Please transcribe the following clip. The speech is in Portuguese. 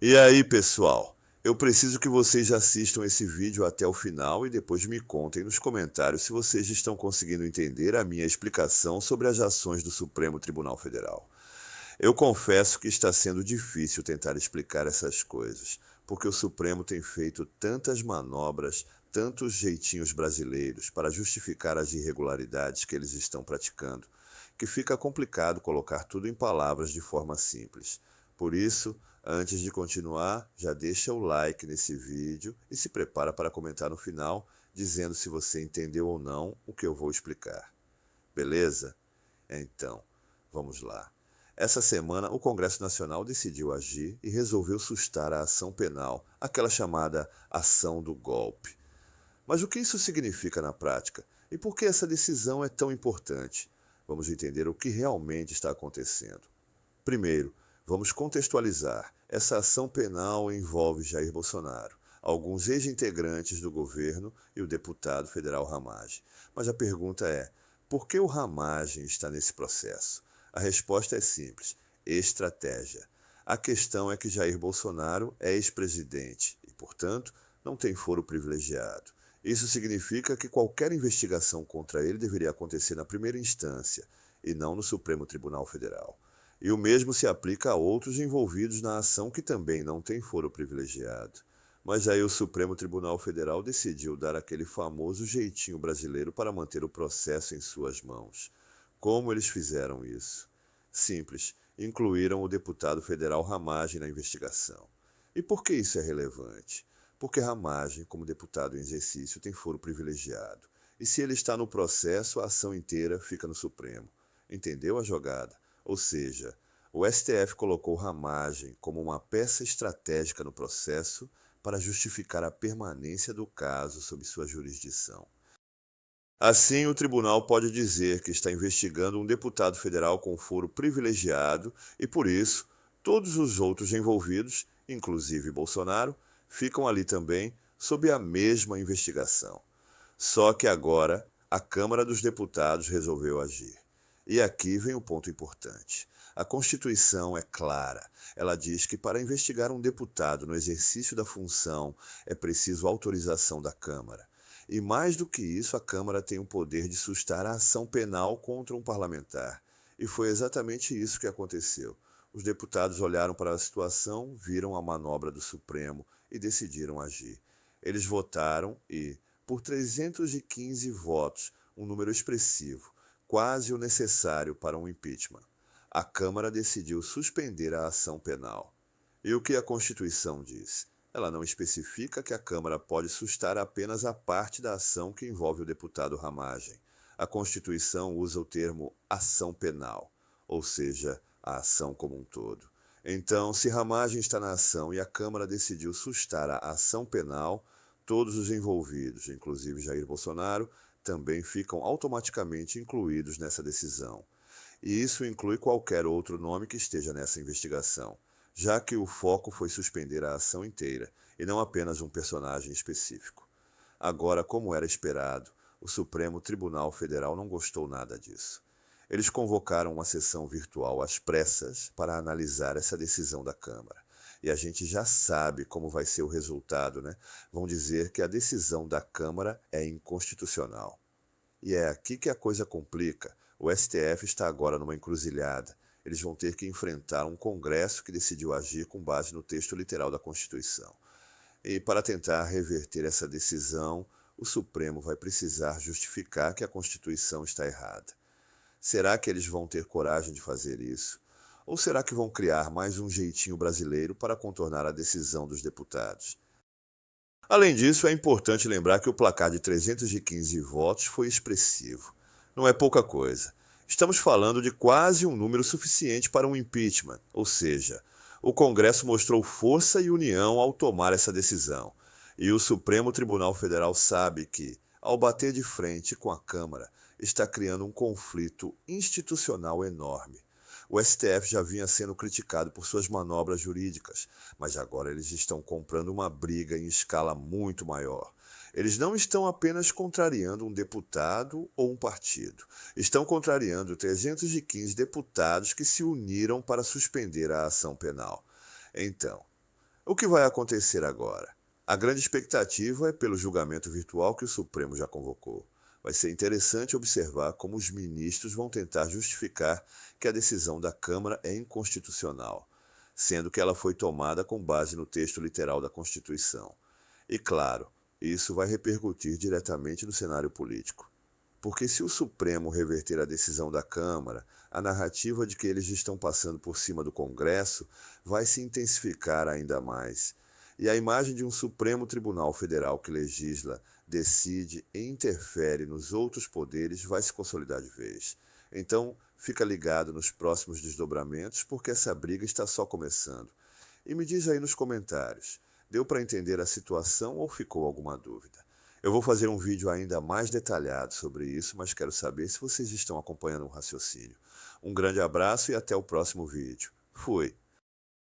E aí, pessoal? Eu preciso que vocês assistam esse vídeo até o final e depois me contem nos comentários se vocês estão conseguindo entender a minha explicação sobre as ações do Supremo Tribunal Federal. Eu confesso que está sendo difícil tentar explicar essas coisas, porque o Supremo tem feito tantas manobras, tantos jeitinhos brasileiros para justificar as irregularidades que eles estão praticando, que fica complicado colocar tudo em palavras de forma simples. Por isso, antes de continuar, já deixa o like nesse vídeo e se prepara para comentar no final, dizendo se você entendeu ou não o que eu vou explicar. Beleza? Então, vamos lá. Essa semana, o Congresso Nacional decidiu agir e resolveu sustar a ação penal, aquela chamada ação do golpe. Mas o que isso significa na prática? E por que essa decisão é tão importante? Vamos entender o que realmente está acontecendo. Primeiro, vamos contextualizar. Essa ação penal envolve Jair Bolsonaro, alguns ex-integrantes do governo e o deputado federal Ramagem. Mas a pergunta é: por que o Ramagem está nesse processo? A resposta é simples: estratégia. A questão é que Jair Bolsonaro é ex-presidente e, portanto, não tem foro privilegiado. Isso significa que qualquer investigação contra ele deveria acontecer na primeira instância e não no Supremo Tribunal Federal. E o mesmo se aplica a outros envolvidos na ação que também não têm foro privilegiado. Mas aí o Supremo Tribunal Federal decidiu dar aquele famoso jeitinho brasileiro para manter o processo em suas mãos. Como eles fizeram isso? Simples, incluíram o deputado federal Ramagem na investigação. E por que isso é relevante? Porque Ramagem, como deputado em exercício, tem foro privilegiado. E se ele está no processo, a ação inteira fica no Supremo. Entendeu a jogada? Ou seja, o STF colocou Ramagem como uma peça estratégica no processo para justificar a permanência do caso sob sua jurisdição. Assim, o tribunal pode dizer que está investigando um deputado federal com foro privilegiado e, por isso, todos os outros envolvidos, inclusive Bolsonaro, ficam ali também sob a mesma investigação. Só que agora a Câmara dos Deputados resolveu agir. E aqui vem o ponto importante. A Constituição é clara. Ela diz que para investigar um deputado no exercício da função é preciso autorização da Câmara. E mais do que isso, a Câmara tem o poder de sustar a ação penal contra um parlamentar. E foi exatamente isso que aconteceu. Os deputados olharam para a situação, viram a manobra do Supremo e decidiram agir. Eles votaram e, por 315 votos, um número expressivo, quase o necessário para um impeachment, a Câmara decidiu suspender a ação penal. E o que a Constituição diz? Ela não especifica que a Câmara pode sustar apenas a parte da ação que envolve o deputado Ramagem. A Constituição usa o termo ação penal, ou seja, a ação como um todo. Então, se Ramagem está na ação e a Câmara decidiu sustar a ação penal, todos os envolvidos, inclusive Jair Bolsonaro, também ficam automaticamente incluídos nessa decisão. E isso inclui qualquer outro nome que esteja nessa investigação, já que o foco foi suspender a ação inteira e não apenas um personagem específico. Agora, como era esperado, o Supremo Tribunal Federal não gostou nada disso. Eles convocaram uma sessão virtual às pressas para analisar essa decisão da Câmara. E a gente já sabe como vai ser o resultado, né? Vão dizer que a decisão da Câmara é inconstitucional. E é aqui que a coisa complica. O STF está agora numa encruzilhada. Eles vão ter que enfrentar um Congresso que decidiu agir com base no texto literal da Constituição. E para tentar reverter essa decisão, o Supremo vai precisar justificar que a Constituição está errada. Será que eles vão ter coragem de fazer isso? Ou será que vão criar mais um jeitinho brasileiro para contornar a decisão dos deputados? Além disso, é importante lembrar que o placar de 315 votos foi expressivo. Não é pouca coisa. Estamos falando de quase um número suficiente para um impeachment, ou seja, o Congresso mostrou força e união ao tomar essa decisão. E o Supremo Tribunal Federal sabe que, ao bater de frente com a Câmara, está criando um conflito institucional enorme. O STF já vinha sendo criticado por suas manobras jurídicas, mas agora eles estão comprando uma briga em escala muito maior. Eles não estão apenas contrariando um deputado ou um partido. Estão contrariando 315 deputados que se uniram para suspender a ação penal. Então, O que vai acontecer agora? A grande expectativa é pelo julgamento virtual que o Supremo já convocou. Vai ser interessante observar como os ministros vão tentar justificar que a decisão da Câmara é inconstitucional, sendo que ela foi tomada com base no texto literal da Constituição. E claro, isso vai repercutir diretamente no cenário político. Porque se o Supremo reverter a decisão da Câmara, a narrativa de que eles estão passando por cima do Congresso vai se intensificar ainda mais. E a imagem de um Supremo Tribunal Federal que legisla, decide e interfere nos outros poderes vai se consolidar de vez. Então, fica ligado nos próximos desdobramentos, porque essa briga está só começando. E me diz aí nos comentários, deu para entender a situação ou ficou alguma dúvida? Eu vou fazer um vídeo ainda mais detalhado sobre isso, mas quero saber se vocês estão acompanhando o raciocínio. Um grande abraço e até o próximo vídeo. Fui!